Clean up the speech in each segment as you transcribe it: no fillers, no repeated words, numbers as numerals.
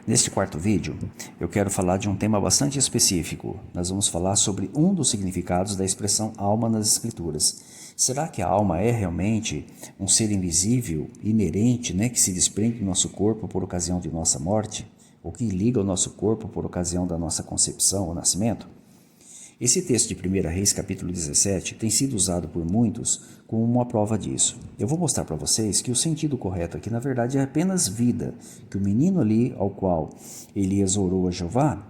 Neste quarto vídeo, eu quero falar de um tema bastante específico. Nós vamos falar sobre um dos significados da expressão alma nas Escrituras. Será que a alma é realmente um ser invisível, inerente, que se desprende do nosso corpo por ocasião de nossa morte? Ou que liga o nosso corpo por ocasião da nossa concepção ou nascimento? Esse texto de 1 Reis, capítulo 17, tem sido usado por muitos como uma prova disso. Eu vou mostrar para vocês que o sentido correto aqui, na verdade, é apenas vida, que o menino ali, ao qual Elias orou a Jeová,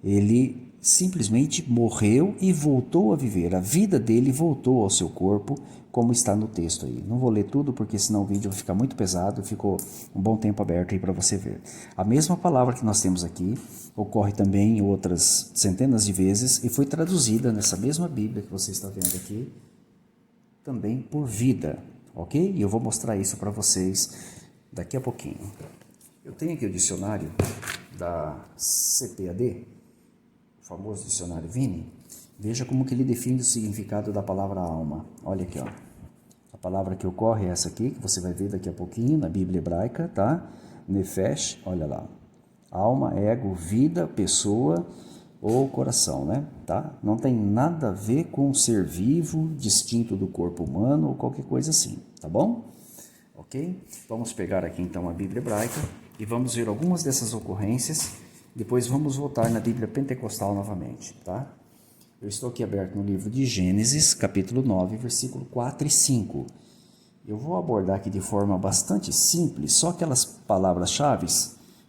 ele simplesmente morreu e voltou a viver. A vida dele voltou ao seu corpo, como está no texto aí. Não vou ler tudo, porque senão o vídeo vai ficar muito pesado, ficou um bom tempo aberto aí para você ver. A mesma palavra que nós temos aqui ocorre também em outras centenas de vezes e foi traduzida nessa mesma Bíblia que você está vendo aqui, também por vida, ok? E eu vou mostrar isso para vocês daqui a pouquinho. Eu tenho aqui o dicionário da CPAD, o famoso dicionário Vini. Veja como que ele define o significado da palavra alma. Olha aqui, ó. A palavra que ocorre é essa aqui, que você vai ver daqui a pouquinho na Bíblia hebraica, tá? Nefesh, olha lá. Alma, ego, vida, pessoa ou coração, né? Tá? Não tem nada a ver com ser vivo, distinto do corpo humano ou qualquer coisa assim, tá bom? Ok? Vamos pegar aqui então a Bíblia hebraica e vamos ver algumas dessas ocorrências. Depois vamos voltar na Bíblia pentecostal novamente, tá? Eu estou aqui aberto no livro de Gênesis, capítulo 9, versículo 4 e 5. Eu vou abordar aqui de forma bastante simples, só aquelas palavras-chave,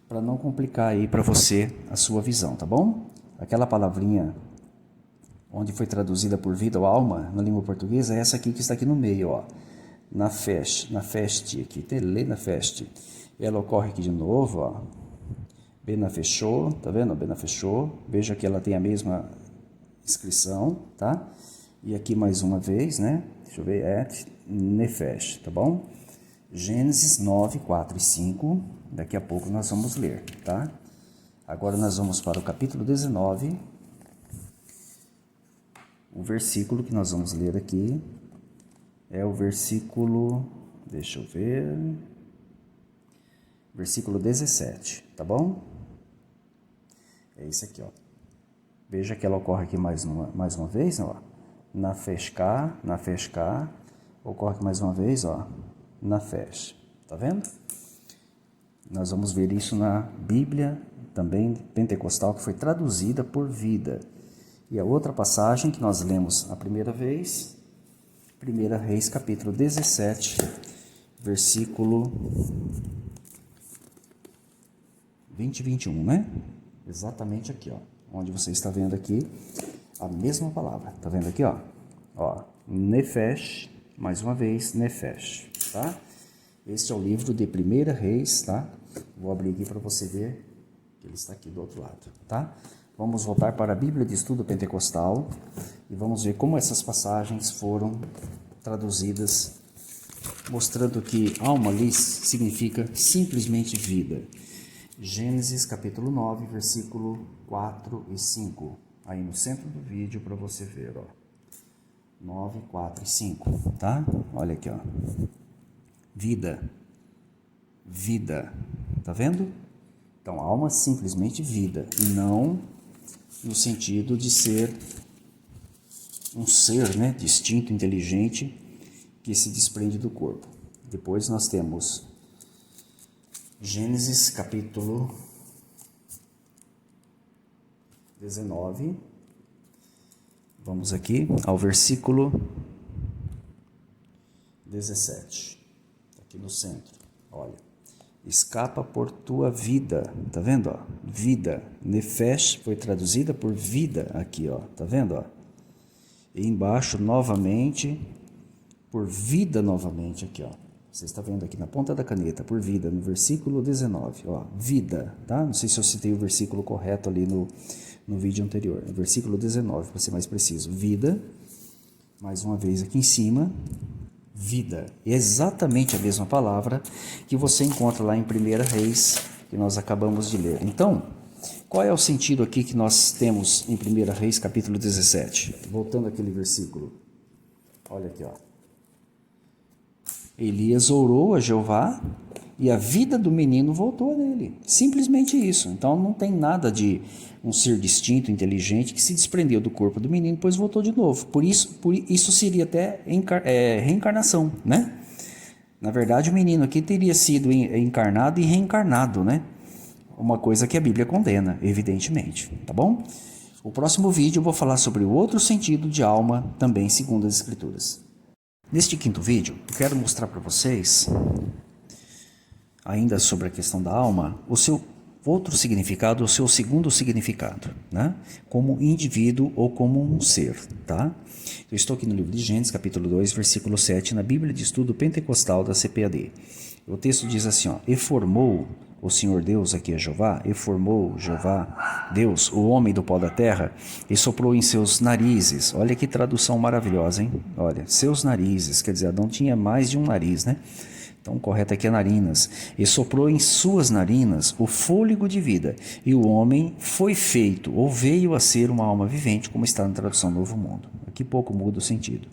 para não complicar aí para você a sua visão, tá bom? Aquela palavrinha onde foi traduzida por vida ou alma na língua portuguesa é essa aqui que está aqui no meio, ó. Nafesh, aqui, tele nafesh. Ela ocorre aqui de novo, ó. Benafechou, tá vendo? Benafechou. Veja que ela tem a mesma inscrição, tá? E aqui mais uma vez, né? Deixa eu ver, nefesh, tá bom? Gênesis 9, 4 e 5, daqui a pouco nós vamos ler, tá? Agora nós vamos para o capítulo 19, o versículo que nós vamos ler aqui é o versículo, deixa eu ver, versículo 17, tá bom? É esse aqui, ó. Veja que ela ocorre aqui mais uma vez, ó. Nafeshká, ocorre aqui mais uma vez, ó. Nafesh, tá vendo? Nós vamos ver isso na Bíblia também pentecostal, que foi traduzida por vida. E a outra passagem que nós lemos a primeira vez, 1 Reis, capítulo 17, versículo 20 e 21, né? Exatamente aqui, ó. Onde você está vendo aqui a mesma palavra. Tá vendo aqui, ó? Ó, Nefesh, mais uma vez, Nefesh, tá? Este é o livro de 1 Reis, tá? Vou abrir aqui para você ver que ele está aqui do outro lado, tá? Vamos voltar para a Bíblia de Estudo Pentecostal e vamos ver como essas passagens foram traduzidas, mostrando que alma ali significa simplesmente vida. Gênesis capítulo 9, versículo 4 e 5. Aí no centro do vídeo para você ver, ó. 9, 4 e 5, tá? Olha aqui, ó. Vida. Vida. Tá vendo? Então, alma simplesmente vida, e não no sentido de ser um ser, distinto, inteligente, que se desprende do corpo. Depois nós temos Gênesis capítulo 19, vamos aqui ao versículo 17, aqui no centro, olha, escapa por tua vida, tá vendo, ó, vida, nefesh foi traduzida por vida aqui, ó, tá vendo, ó, e embaixo novamente, por vida novamente aqui, ó. Você está vendo aqui na ponta da caneta, por vida, no versículo 19, ó, vida, tá? Não sei se eu citei o versículo correto ali no vídeo anterior, no versículo 19, para ser mais preciso, vida, mais uma vez aqui em cima, vida, exatamente a mesma palavra que você encontra lá em 1 Reis, que nós acabamos de ler. Então, qual é o sentido aqui que nós temos em 1 Reis, capítulo 17? Voltando àquele versículo, olha aqui, ó. Elias orou a Jeová e a vida do menino voltou nele. Simplesmente isso. Então não tem nada de um ser distinto, inteligente, que se desprendeu do corpo do menino e depois voltou de novo. Por isso seria até reencarnação, né? Na verdade, o menino aqui teria sido encarnado e reencarnado, né? Uma coisa que a Bíblia condena, evidentemente, tá bom? O próximo vídeo eu vou falar sobre o outro sentido de alma, também segundo as Escrituras. Neste quinto vídeo, eu quero mostrar para vocês, ainda sobre a questão da alma, o seu outro significado, o seu segundo significado, né? Como indivíduo ou como um ser, tá? Eu estou aqui no livro de Gênesis, capítulo 2, versículo 7, na Bíblia de Estudo Pentecostal da CPAD. O texto diz assim, ó, e formou o Senhor Deus, aqui é Jeová, e formou Jeová, Deus, o homem do pó da terra, e soprou em seus narizes. Olha que tradução maravilhosa, hein? Olha, seus narizes, quer dizer, Adão tinha mais de um nariz, né? Então, correto aqui é narinas. E soprou em suas narinas o fôlego de vida, e o homem foi feito, ou veio a ser uma alma vivente, como está na tradução Novo Mundo. Aqui pouco muda o sentido.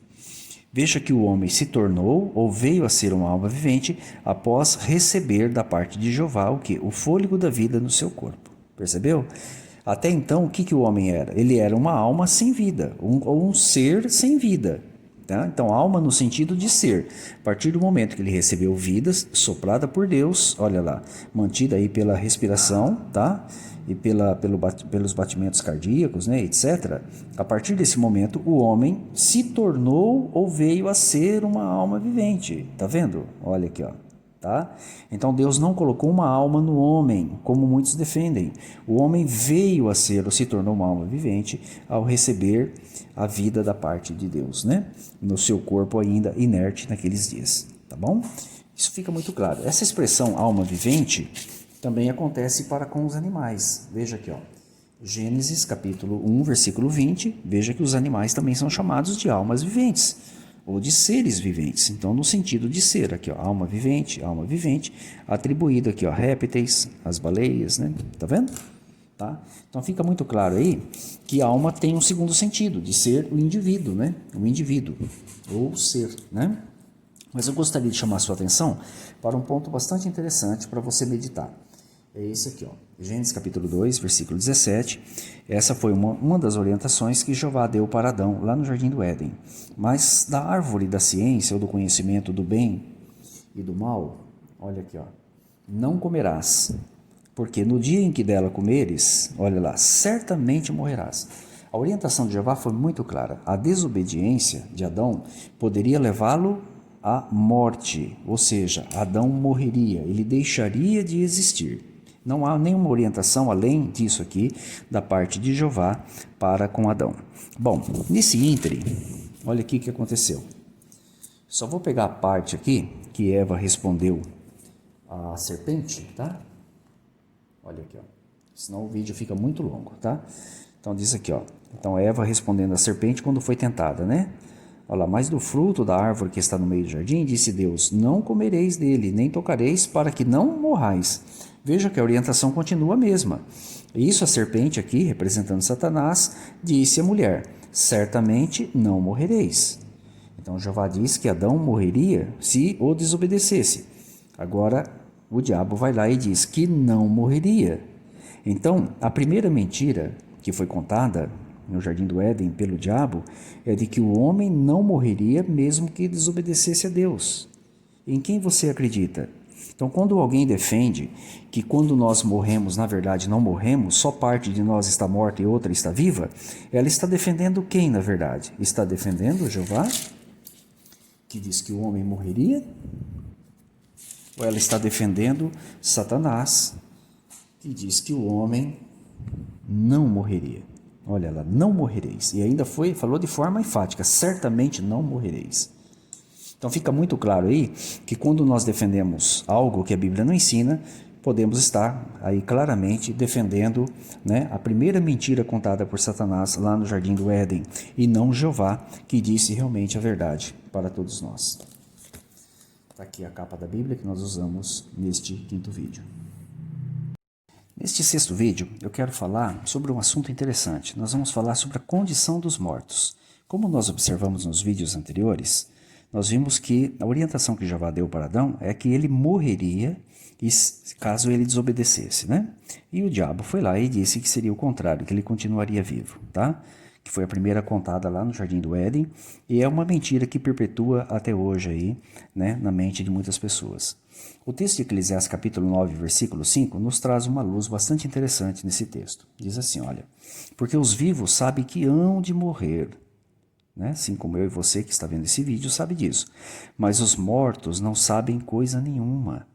Veja que o homem se tornou, ou veio a ser uma alma vivente, após receber da parte de Jeová o quê? O fôlego da vida no seu corpo. Percebeu? Até então, o que o homem era? Ele era uma alma sem vida, ou um ser sem vida. Tá? Então, alma no sentido de ser. A partir do momento que ele recebeu vidas, soprada por Deus, olha lá, mantida aí pela respiração, tá? E pelos batimentos cardíacos, né, etc. A partir desse momento, o homem se tornou ou veio a ser uma alma vivente. Tá vendo? Olha aqui, ó. Tá? Então Deus não colocou uma alma no homem, como muitos defendem. O homem veio a ser ou se tornou uma alma vivente ao receber a vida da parte de Deus, né? No seu corpo ainda inerte naqueles dias. Tá bom? Isso fica muito claro. Essa expressão alma vivente também acontece para com os animais. Veja aqui, ó. Gênesis capítulo 1, versículo 20. Veja que os animais também são chamados de almas viventes, ou de seres viventes. Então, no sentido de ser, aqui, ó, alma vivente, atribuído aqui, ó, répteis, as baleias, né? Tá vendo? Tá? Então, fica muito claro aí que a alma tem um segundo sentido, de ser o indivíduo, né? O indivíduo, ou ser, né? Mas eu gostaria de chamar a sua atenção para um ponto bastante interessante para você meditar. É esse aqui, ó. Gênesis capítulo 2, versículo 17. Essa foi uma das orientações que Jeová deu para Adão, lá no Jardim do Éden. Mas da árvore da ciência ou do conhecimento do bem e do mal, olha aqui, ó. Não comerás, porque no dia em que dela comeres, olha lá, certamente morrerás. A orientação de Jeová foi muito clara. A desobediência de Adão poderia levá-lo à morte, ou seja, Adão morreria, ele deixaria de existir. Não há nenhuma orientação além disso aqui da parte de Jeová para com Adão. Bom, nesse ínterim, olha aqui o que aconteceu. Só vou pegar a parte aqui que Eva respondeu à serpente, tá? Olha aqui, ó. Senão o vídeo fica muito longo, tá? Então diz aqui, ó. Então Eva respondendo à serpente quando foi tentada, né? Olha lá, mas do fruto da árvore que está no meio do jardim, disse Deus, não comereis dele, nem tocareis, para que não morrais. Veja que a orientação continua a mesma. Isso a serpente aqui, representando Satanás, disse à mulher, certamente não morrereis. Então Jeová diz que Adão morreria se o desobedecesse. Agora o diabo vai lá e diz que não morreria. Então a primeira mentira que foi contada no Jardim do Éden pelo diabo é de que o homem não morreria mesmo que desobedecesse a Deus. Em quem você acredita? Então, quando alguém defende que quando nós morremos, na verdade não morremos, só parte de nós está morta e outra está viva, ela está defendendo quem, na verdade? Está defendendo Jeová, que diz que o homem morreria? Ou ela está defendendo Satanás, que diz que o homem não morreria? Olha lá, não morrereis. E ainda falou de forma enfática, certamente não morrereis. Então fica muito claro aí que quando nós defendemos algo que a Bíblia não ensina, podemos estar aí claramente defendendo, né, a primeira mentira contada por Satanás lá no Jardim do Éden, e não Jeová, que disse realmente a verdade para todos nós. Está aqui a capa da Bíblia que nós usamos neste quinto vídeo. Neste sexto vídeo, eu quero falar sobre um assunto interessante. Nós vamos falar sobre a condição dos mortos. Como nós observamos nos vídeos anteriores, nós vimos que a orientação que Jeová deu para Adão é que ele morreria caso ele desobedecesse, né? E o diabo foi lá e disse que seria o contrário, que ele continuaria vivo, tá? Que foi a primeira contada lá no Jardim do Éden, e é uma mentira que perpetua até hoje aí, né, na mente de muitas pessoas. O texto de Eclesiastes capítulo 9, versículo 5, nos traz uma luz bastante interessante nesse texto. Diz assim, olha, porque os vivos sabem que hão de morrer, né? Assim como eu e você que está vendo esse vídeo sabe disso, mas os mortos não sabem coisa nenhuma.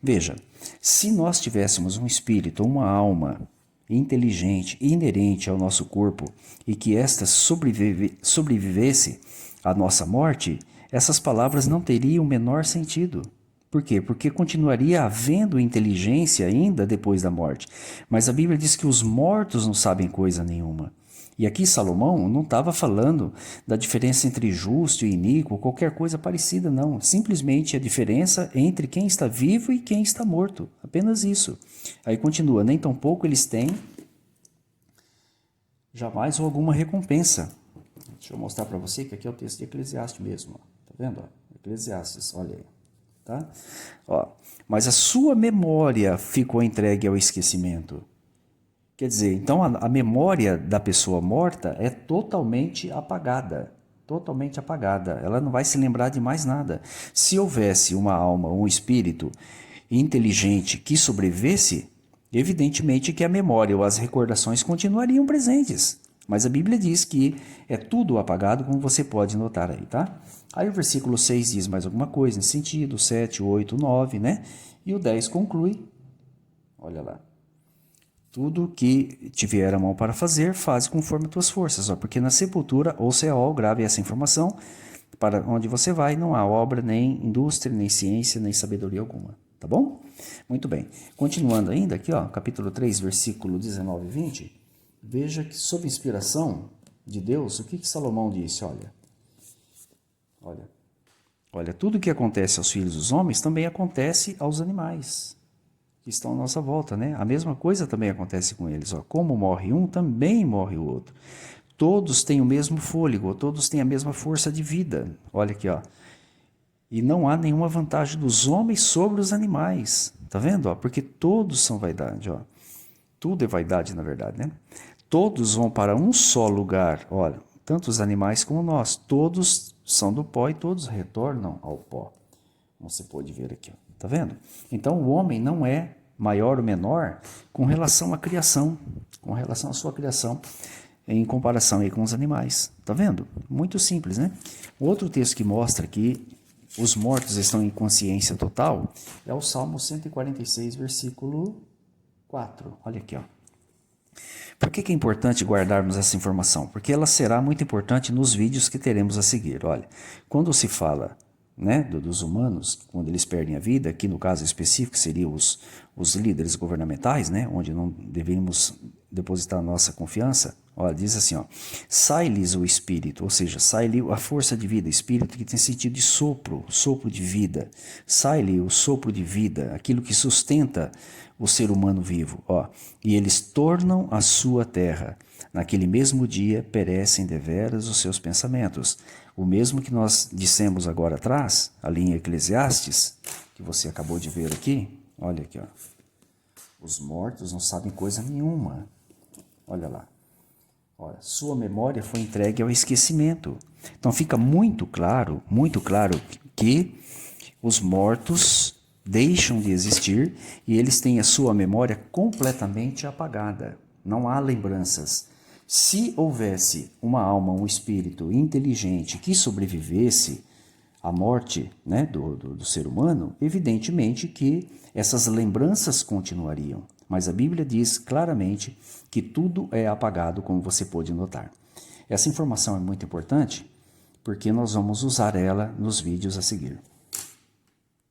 Veja, se nós tivéssemos um espírito ou uma alma inteligente, inerente ao nosso corpo, e que esta sobrevivesse à nossa morte, essas palavras não teriam o menor sentido. Por quê? Porque continuaria havendo inteligência ainda depois da morte. Mas a Bíblia diz que os mortos não sabem coisa nenhuma. E aqui Salomão não estava falando da diferença entre justo e iníquo, qualquer coisa parecida, não. Simplesmente a diferença entre quem está vivo e quem está morto. Apenas isso. Aí continua, nem tampouco eles têm jamais alguma recompensa. Deixa eu mostrar para você que aqui é o texto de Eclesiastes mesmo. Ó. Tá vendo? Ó? Eclesiastes, olha aí. Tá? Ó, mas a sua memória ficou entregue ao esquecimento. Quer dizer, então a memória da pessoa morta é totalmente apagada. Totalmente apagada. Ela não vai se lembrar de mais nada. Se houvesse uma alma, um espírito inteligente que sobrevivesse, evidentemente que a memória ou as recordações continuariam presentes. Mas a Bíblia diz que é tudo apagado, como você pode notar aí, tá? Aí o versículo 6 diz mais alguma coisa nesse sentido, 7, 8, 9, né? E o 10 conclui, olha lá. Tudo que tiver a mão para fazer, faz conforme tuas forças, ó, porque na sepultura, ou Seol, grave essa informação, para onde você vai, não há obra, nem indústria, nem ciência, nem sabedoria alguma, tá bom? Muito bem. Continuando ainda aqui, ó, capítulo 3, versículo 19 e 20, veja que sob inspiração de Deus, o que Salomão disse, olha, tudo que acontece aos filhos dos homens também acontece aos animais que estão à nossa volta, né? A mesma coisa também acontece com eles. Ó. Como morre um, também morre o outro. Todos têm o mesmo fôlego, todos têm a mesma força de vida. Olha aqui, ó. E não há nenhuma vantagem dos homens sobre os animais. Tá vendo? Ó? Porque todos são vaidade, ó. Tudo é vaidade, na verdade, né? Todos vão para um só lugar. Olha, tanto os animais como nós. Todos são do pó e todos retornam ao pó. Como você pode ver aqui, ó. Tá vendo? Então o homem não é maior ou menor com relação à criação, com relação à sua criação, em comparação aí com os animais. Tá vendo? Muito simples, né? Outro texto que mostra que os mortos estão em consciência total é o Salmo 146, versículo 4. Olha aqui, ó. Por que é importante guardarmos essa informação? Porque ela será muito importante nos vídeos que teremos a seguir. Olha, quando se fala, né, dos humanos, quando eles perdem a vida, aqui no caso específico seriam os líderes governamentais, né, onde não deveríamos depositar nossa confiança, olha, diz assim, ó, sai-lhes o espírito, ou seja, sai-lhe a força de vida, espírito que tem sentido de sopro, sopro de vida, sai-lhe o sopro de vida, aquilo que sustenta o ser humano vivo, ó, e eles tornam a sua terra. Naquele mesmo dia perecem deveras os seus pensamentos. O mesmo que nós dissemos agora atrás, ali em Eclesiastes, que você acabou de ver aqui, olha aqui, ó. Os mortos não sabem coisa nenhuma. Olha lá. Olha, sua memória foi entregue ao esquecimento. Então fica muito claro que os mortos deixam de existir e eles têm a sua memória completamente apagada. Não há lembranças. Se houvesse uma alma, um espírito inteligente que sobrevivesse à morte, né, do ser humano, evidentemente que essas lembranças continuariam. Mas a Bíblia diz claramente que tudo é apagado, como você pôde notar. Essa informação é muito importante porque nós vamos usar ela nos vídeos a seguir.